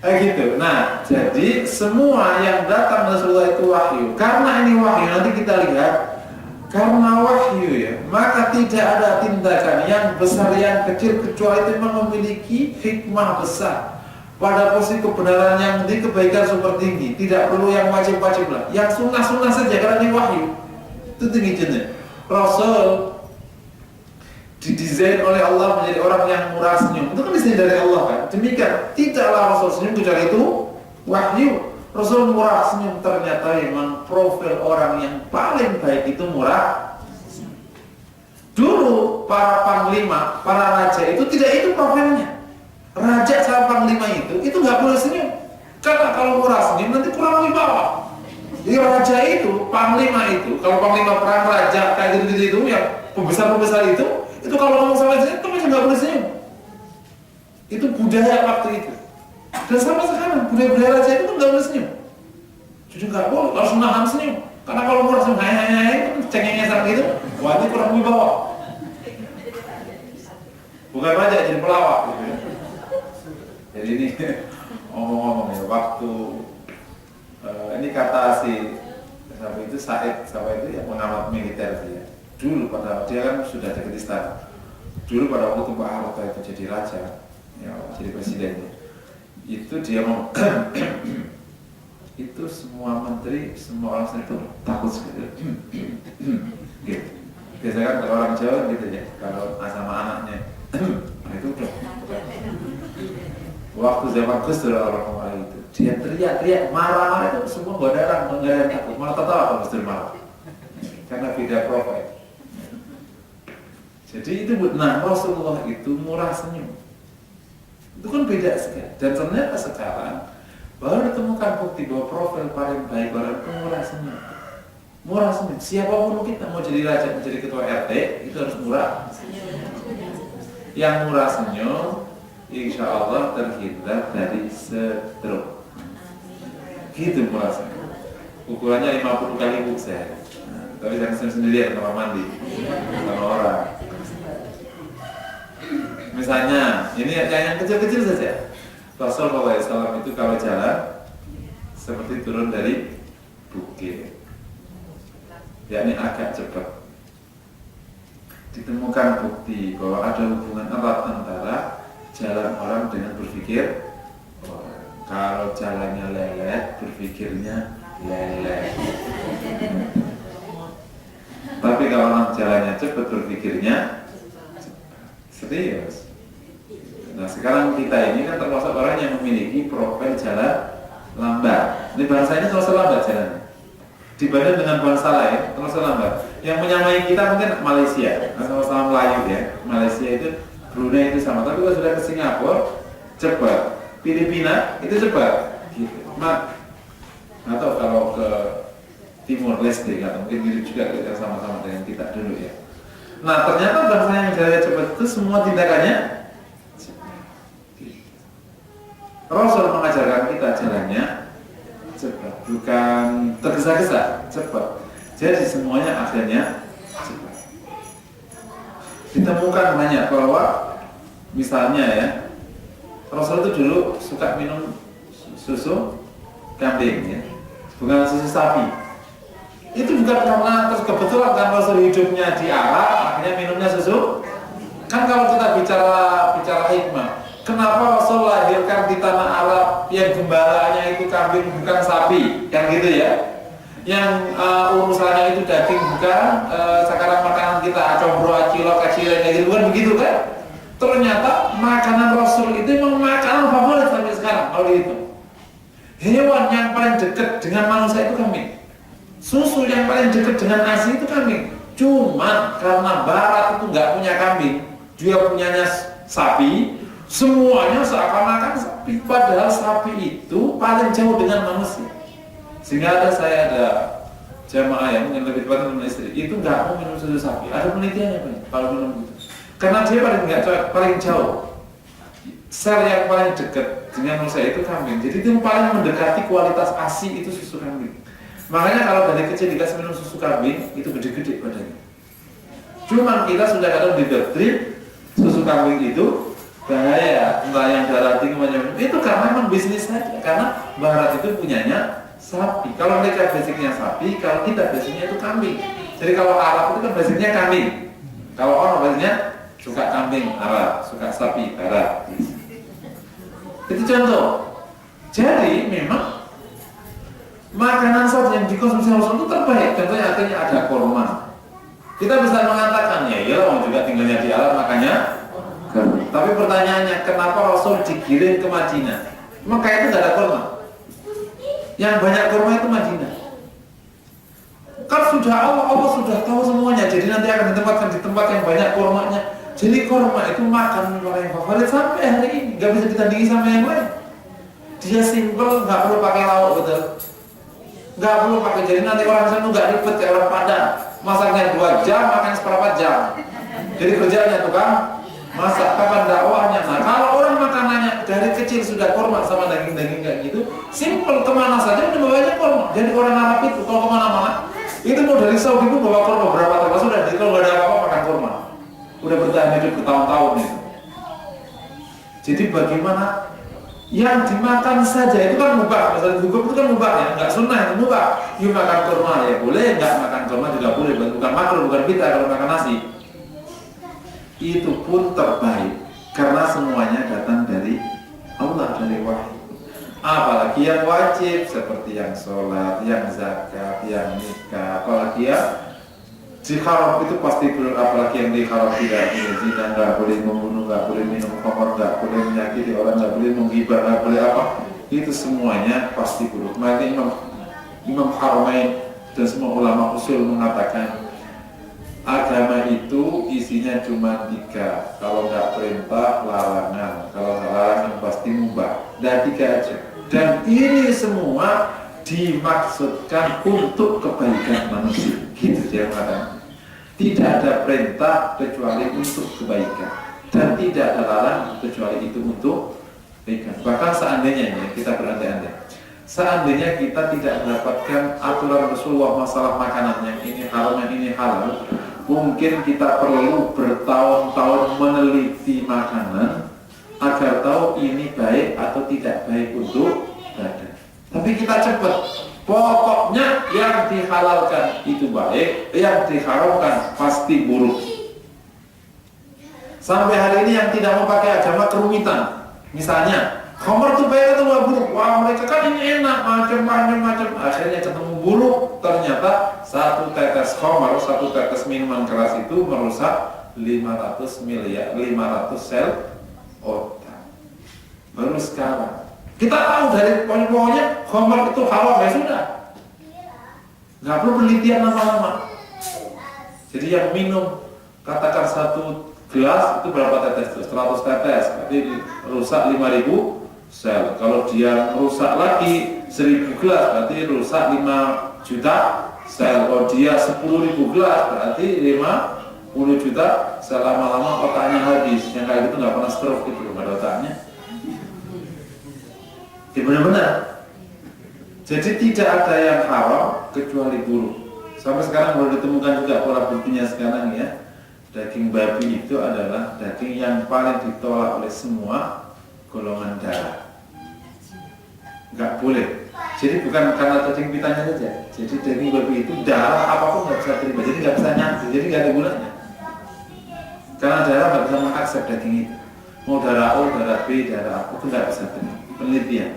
Gitu. Nah, jadi semua yang datang Rasulullah itu wahyu. Karena ini wahyu, nanti kita lihat. Karena wahyu ya, maka tidak ada tindakan yang besar yang kecil kecuali itu memang memiliki hikmah besar. Pada posisi kebenaran yang tinggi, kebaikan super tinggi. Tidak perlu yang wajib-wajib lah. Yang sunnah-sunnah saja karena ini wahyu. Itu tinggi jenis. Rasul didesain oleh Allah menjadi orang yang murah senyum. Itu kan desain dari Allah kan. Demikian, tidaklah Rasul senyum kecuali itu wahyu. Rasul murah senyum, ternyata memang profil orang yang paling baik itu murah senyum. Dulu para panglima, para raja itu tidak itu profilnya. Raja sama panglima itu nggak boleh senyum. Karena kalau murah senyum nanti kurang wibawa. Jadi raja itu, panglima itu, kalau panglima perang raja kayak gitu-gitu itu, yang pembesar-pembesar itu kalau ngomong sama senyum, itu macam nggak boleh senyum. Itu budaya waktu itu. Dan sama sekarang, budaya-budaya raja itu nggak boleh senyum. Jadi nggak boleh, harus menahan senyum. Karena kalau murah senyum, hai, cengengnya sama gitu, wah itu kurang wibawa. Bukan raja, jadi pelawak gitu ya. Jadi ini ngomong-ngomong ya, waktu ini kata si siapa itu Said, siapa itu yang pengamat militer dia. Dulu pada dia kan sudah dekat istana. Dulu pada waktu Pak Harto itu jadi raja, ya, jadi presiden, itu dia mau itu semua menteri, semua orang itu takut sekali. Gitu. Biasanya kan kalau orang Jawa gitu ya, kalau sama anaknya, nah itu udah. Waktu zaman Gus Dur orang itu, dia teriak-teriak, marah-marah itu semua nggak ada yang takut, malah tertawa kalau Gus Dur marah, karena beda profil. Jadi itu, nah Rasulullah itu murah senyum, itu kan beda sekali. Dan ternyata sekarang baru ditemukan bukti bahwa profil paling baik orang itu murah senyum. Murah senyum. Siapapun kita mau jadi raja, mau jadi ketua RT, itu harus murah senyum. Yang murah senyum, insya Allah terhindar dari stroke. Gitu murah senyum. Ukurannya 50 kali sehari. Nah, tapi jangan sendirian sama mandi, sama orang. Misalnya, ini yang kecil-kecil saja. Rasulullah SAW itu kalau jalan seperti turun dari bukit, yakni agak cepat. Ditemukan bukti bahwa ada hubungan erat antara jalan orang dengan berpikir orang. Kalau jalannya lelet, berpikirnya lelet. Tapi kalau orang jalannya cepat, berpikirnya serius. Nah sekarang kita ini kan termasuk orang yang memiliki profil jalan lambat. Ini bahasa ini termasuk lambat jalannya. Dibanding dengan bangsa lain termasuk lambat. Yang menyamai kita mungkin Malaysia, sama-sama Melayu ya. Malaysia itu, Brunei itu sama. Tapi kalau sudah ke Singapura cepat, Filipina itu cepat. Gitu. Atau kalau ke Timur Leste, atau mungkin mirip juga kita sama-sama dengan kita dulu ya. Nah ternyata bangsa yang jalannya cepat itu semua tindakannya cepat. Rasul mengajarkan kita jalannya cepat, bukan tergesa-gesa, cepat. Jadi semuanya akhirnya cepat. Ditemukan banyak bahwa misalnya ya, Rasul itu dulu suka minum susu kambing ya, bukan susu sapi. Itu bukan karena terus kebetulan kan Rasul hidupnya di Arab, akhirnya minumnya susu. Kan kalau kita bicara hikmah, kenapa Rasul lahirkan di tanah Arab yang gembalanya itu kambing bukan sapi, kan gitu ya? Yang urusannya itu daging bukan sekarang makanan kita combro, acilo, kacile, gitu bukan begitu kan? Ternyata makanan Rasul itu memang makanan favorit sampai sekarang kalau itu. Hewan yang paling dekat dengan manusia itu kambing. Susu yang paling dekat dengan ASI itu kambing. Cuma karena Barat itu nggak punya kambing, dia punyanya sapi. Semuanya seakan-akan sapi, padahal sapi itu paling jauh dengan manusia. Sehingga saya ada jamaah yang mungkin lebih tepat dengan istri, itu nggak mau minum susu sapi. Ada penelitiannya banyak kalau minum itu, karena dia paling jauh. Sel yang paling dekat dengan manusia itu kambing. Jadi itu yang paling mendekati kualitas ASI itu susu kambing. Makanya kalau dari kecil dikasih minum susu kambing itu gede-gede badannya. Cuman kita sudah kadang didoktrin susu kambing itu bahaya, entah yang darah tinggi macam itu karena memang bisnis saja. Karena barat itu punyanya sapi. Kalau mereka basicnya sapi, kalau kita basicnya itu kambing. Jadi kalau Arab itu kan basicnya kambing. Kalau orang basicnya suka kambing Arab, suka sapi barat. Itu contoh. Jadi memang makanan saja yang dikonsumsi Rasul itu terbaik. Contohnya artinya ada kurma. Kita bisa mengatakan ya, orang juga tinggalnya di Arab makanya. Tapi pertanyaannya, kenapa Rasul digiring ke Madinah? Mekah itu tidak ada kurma. Yang banyak kurma itu Madinah. Kan sudah Allah sudah tahu semuanya. Jadi nanti akan ditempatkan di tempat yang banyak kurmanya. Jadi kurma itu makan orang yang favorit sampai hari ini, nggak bisa ditandingi sama yang lain. Dia simple, nggak perlu pakai lauk, betul. Nggak perlu pakai, jadi nanti orang sana nggak ribet kayak orang Padang. Masaknya 2 jam, makan seperempat jam. Jadi kerjanya tukang masak, kapan dakwahnya. Nah kalau orang makanannya dari kecil sudah kurma sama daging-daging kayak gitu, simple, kemana saja udah bawanya kurma. Jadi orang Arab itu kalau kemana-mana, itu mau dari Saudi itu bawa kurma berapa tahun sudah. Jadi kalau nggak ada apa-apa makan kurma, udah bertahan hidup bertahun-tahun itu. Jadi bagaimana yang dimakan saja itu kan mubah, misalnya hukum itu kan mubah ya, nggak sunnah itu mubah. You makan kurma ya boleh, nggak makan kurma juga boleh, bukan makruh, bukan bid'ah kalau makan nasi. Itu pun terbaik karena semuanya datang dari Allah, dari wahyu. Apalagi yang wajib seperti yang sholat, yang zakat, yang nikah, apalagi ya diharam itu pasti benar, apalagi yang diharam tidak boleh zina, nggak boleh membunuh, nggak boleh minum khamar, nggak boleh menyakiti orang, nggak boleh menggibah, nggak boleh apa, itu semuanya pasti buruk. Makanya Imam Haramain dan semua ulama usul mengatakan agama itu isinya cuma 3. Kalau nggak perintah, larangan. Kalau larangan pasti mubah. Dan 3 aja. Dan ini semua dimaksudkan untuk kebaikan manusia. Gitu dia mengatakan. Tidak ada perintah kecuali untuk kebaikan. Dan tidak ada larangan kecuali itu untuk kebaikan. Bahkan seandainya ya, kita berandai-andai. Seandainya kita tidak mendapatkan aturan Rasulullah masalah makanan yang ini haram, yang ini halal, mungkin kita perlu bertahun-tahun meneliti makanan agar tahu ini baik atau tidak baik untuk badan. Tapi kita cepat, pokoknya yang dihalalkan itu baik, yang diharamkan pasti buruk. Sampai hari ini yang tidak mau pakai agama kerumitan. Misalnya, khamar itu baik atau buruk? Wah mereka kan ini enak, macam-macam. Akhirnya ketemu buruk, ternyata 1 tetes khamar, 1 tetes minuman keras itu merusak 500 sel otak. Baru sekarang kita tahu dari poin-poinnya khamar itu haram, ya sudah, nggak perlu penelitian lama-lama. Jadi yang minum katakan 1 gelas itu berapa tetes? 100 tetes, berarti rusak 5.000 sel. Kalau dia rusak lagi 1.000 gelas, berarti rusak 5 juta sel. Kalau dia 10.000 gelas, berarti 50 juta sel. Lama-lama otaknya habis. Yang kayak gitu nggak pernah stroke gitu, nggak ada otaknya. Ya benar-benar. Jadi tidak ada yang haram kecuali buruk. Sampai sekarang baru ditemukan juga pola buktinya sekarang ya. Daging babi itu adalah daging yang paling ditolak oleh semua golongan darah. Nggak boleh. Jadi bukan karena daging pitanya saja. Jadi daging babi itu darah apapun nggak bisa terima. Jadi nggak bisa nyatu. Jadi nggak ada gunanya. Karena darah nggak bisa mengakses daging itu. Mau darah O, darah B, darah apa itu nggak bisa terima. Penelitian.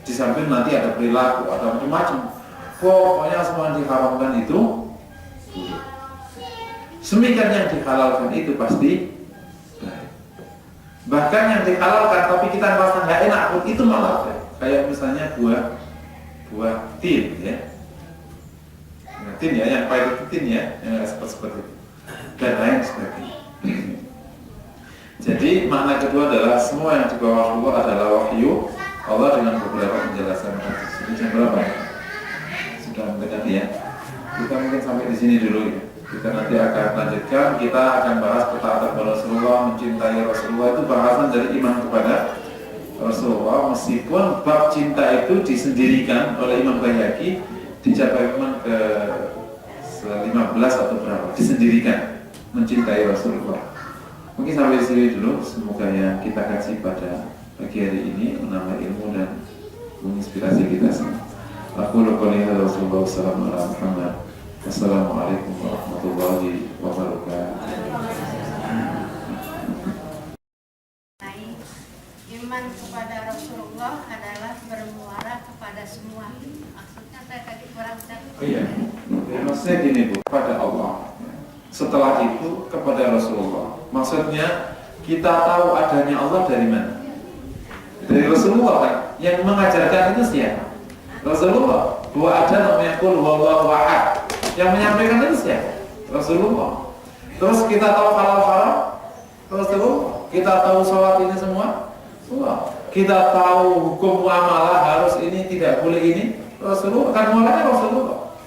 Di samping nanti ada perilaku atau macam-macam. Pokoknya semua yang diharamkan itu buruk. Semikian yang dihalalkan itu pasti baik. Bahkan yang dihalalkan tapi kita merasa nggak enak pun itu malah baik. Kayak misalnya buah tin ya. Nah, tin ya, yang pahit itu tin ya, yang nggak seperti itu. Dan lain sebagainya. Jadi makna kedua adalah semua yang dibawa Allah adalah wahyu Allah dengan beberapa penjelasan. Ini jam berapa ya? Sudah mendekati ya. Kita mungkin sampai di sini dulu ya. Kita nanti akan lanjutkan. Kita akan bahas ketaatan kepada Rasulullah, mencintai Rasulullah, itu bahasan dari iman kepada Rasulullah. Meskipun bab cinta itu disendirikan oleh Imam Baihaqi di cabang ke 15 atau berapa, disendirikan mencintai Rasulullah. Mungkin sampai di sini dulu. Semoga yang kita kaji pada pagi hari ini menambah ilmu dan menginspirasi kita semua. Aku qouli hadza wa sallallahu alaihi wasallam. Wassalamualaikum warahmatullahi wabarakatuh. Iman kepada Rasulullah adalah bermuara kepada semua. Maksudnya saya tadi kurang Oh iya, maksudnya gini Bu, kepada Allah. Setelah itu kepada Rasulullah. Maksudnya kita tahu adanya Allah dari mana? Dari Rasulullah kan? Yang mengajarkan itu siapa? Rasulullah. Bahwa ada namanya qul huwallahu ahad. Yang menyampaikan itu siapa? Rasulullah. Terus kita tahu halal haram? Rasulullah. Kita tahu sholat ini semua? Rasulullah. Kita tahu hukum muamalah harus ini, tidak boleh ini? Rasulullah. Kan mulanya Rasulullah.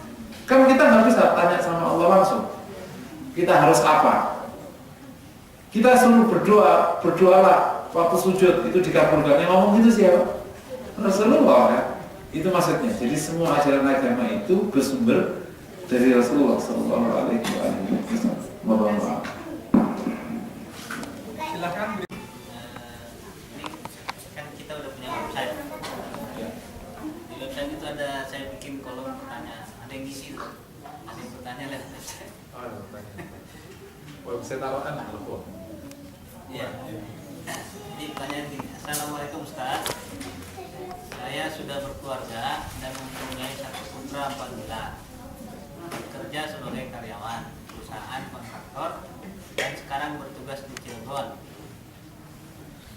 Kan kita nggak bisa tanya sama Allah langsung. Kita harus apa? Kita suruh berdoa, berdoalah waktu sujud itu dikabulkan. Yang ngomong itu siapa? Rasulullah kan? Itu maksudnya. Jadi semua ajaran agama itu bersumber dari Rasulullah Sallallahu Alaihi Wasallam. Silakan. Ini kan kita udah punya website. Di website itu ada saya bikin kolom pertanyaan. Ada yang ngisi tuh. Ada yang bertanya lewat website. Website taruhan telepon. Iya. Jadi pertanyaan gini. Assalamualaikum Ustaz. Saya sudah berkeluarga dan mempunyai satu putra 4 bulan. Bekerja sebagai karyawan perusahaan kontraktor dan sekarang bertugas di Cirebon.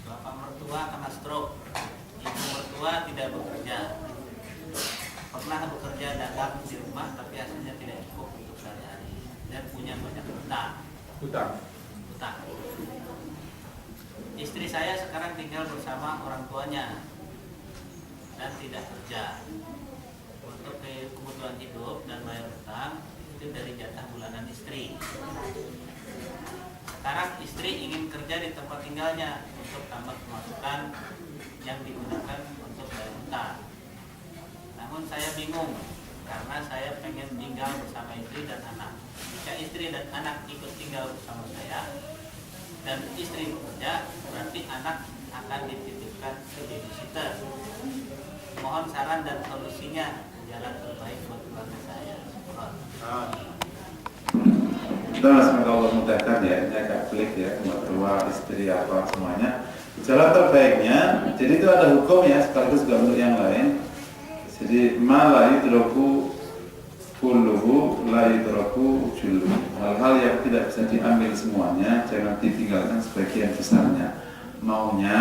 Bapak mertua kena stroke. Ibu mertua tidak bekerja. Pernah bekerja dagang di rumah tapi hasilnya tidak cukup untuk sehari-hari dan punya banyak hutang. Istri saya sekarang tinggal bersama orang tuanya dan tidak kerja. Untuk kebutuhan hidup dan bayar hutang itu dari jatah bulanan istri. Sekarang istri ingin kerja di tempat tinggalnya untuk tambah pemasukan yang digunakan untuk bayar hutang. Namun saya bingung karena saya pengen tinggal bersama istri dan anak. Jika istri dan anak ikut tinggal bersama saya dan istri bekerja, berarti anak akan dititipkan ke babysitter. Mohon saran dan solusinya, jalan terbaik buat keluarga saya. Semoga Allah mudahkan ya. Ini agak pelik ya, mertua, istri apa semuanya. Jalan terbaiknya, jadi itu ada hukum ya, sekaligus juga untuk yang lain. Jadi ma la yudraku kulluhu la yudraku julluhu. Hal-hal yang tidak bisa diambil semuanya jangan ditinggalkan sebagian besarnya. Maunya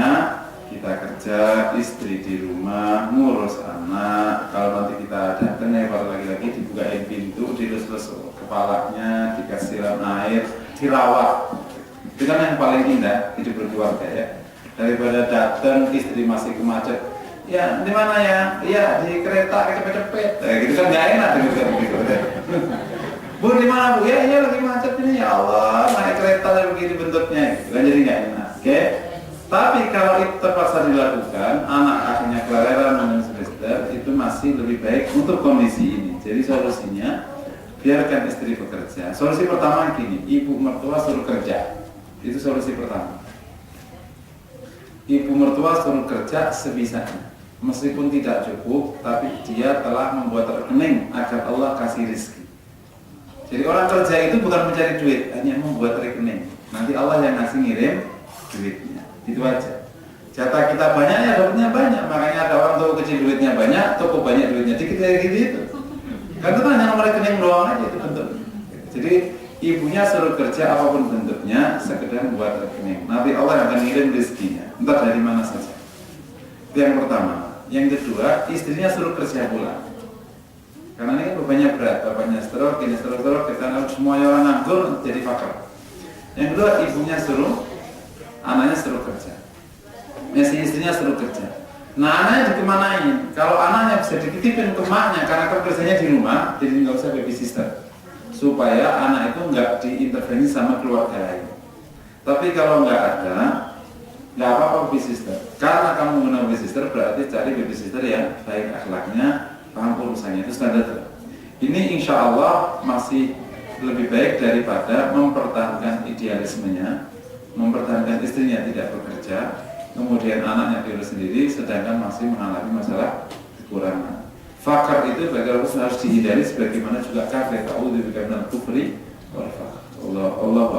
kita kerja, istri di rumah, ngurus anak. Kalau nanti kita datang ya kalau lagi-lagi dibukain pintu, dilus-lus kepalanya, dikasih air, dirawat. Itu kan yang paling indah hidup berkeluarga ya. Daripada datang istri masih kemacet. Ya, di mana ya? Ya, di kereta kecepet-cepet. Gitu kan nggak enak gitu. Bu, di mana Bu? Ya, iya lagi macet ini. Ya Allah, naik kereta begini bentuknya. Gitu kan jadi nggak enak. Oke? Tapi kalau itu terpaksa dilakukan, anak akhirnya kelelahan dan semester, itu masih lebih baik untuk kondisi ini. Jadi solusinya, biarkan istri bekerja. Solusi pertama gini, ibu mertua suruh kerja. Itu solusi pertama. Ibu mertua suruh kerja sebisanya. Meskipun tidak cukup, tapi dia telah membuat rekening agar Allah kasih rezeki. Jadi orang kerja itu bukan mencari duit, hanya membuat rekening. Nanti Allah yang ngasih ngirim duitnya. Itu aja. Jatah kita banyak ya dapatnya banyak. Makanya ada orang toko kecil duitnya banyak, toko banyak duitnya dikit kayak gitu itu. Kan itu hanya nomor rekening doang aja itu bentuknya. Jadi ibunya suruh kerja apapun bentuknya, sekedar buat rekening. Nanti Allah akan ngirim rezekinya, entah dari mana saja. Itu yang pertama. Yang kedua, istrinya suruh kerja pula. Karena ini kan bebannya berat, bapaknya stroke, ini stroke, kita semuanya orang nganggur jadi fakir. Yang kedua, ibunya suruh, anaknya suruh kerja. Si istrinya suruh kerja. Nah, anaknya dikemanain? Kalau anaknya bisa dititipin ke maknya karena kerjanya di rumah, jadi nggak usah babysitter. Supaya anak itu nggak diintervensi sama keluarga lain. Tapi kalau nggak ada, nggak apa-apa babysitter. Karena kamu menggunakan babysitter berarti cari babysitter yang baik akhlaknya, paham urusannya, itu standar. Ini insya Allah masih lebih baik daripada mempertahankan idealismenya mempertahankan istrinya tidak bekerja, kemudian anaknya diurus sendiri, sedangkan masih mengalami masalah kekurangan. Fakar itu bagi harus dihindari, sebagaimana juga kafir. A'udzubika minal kufri wal fakr. Allahu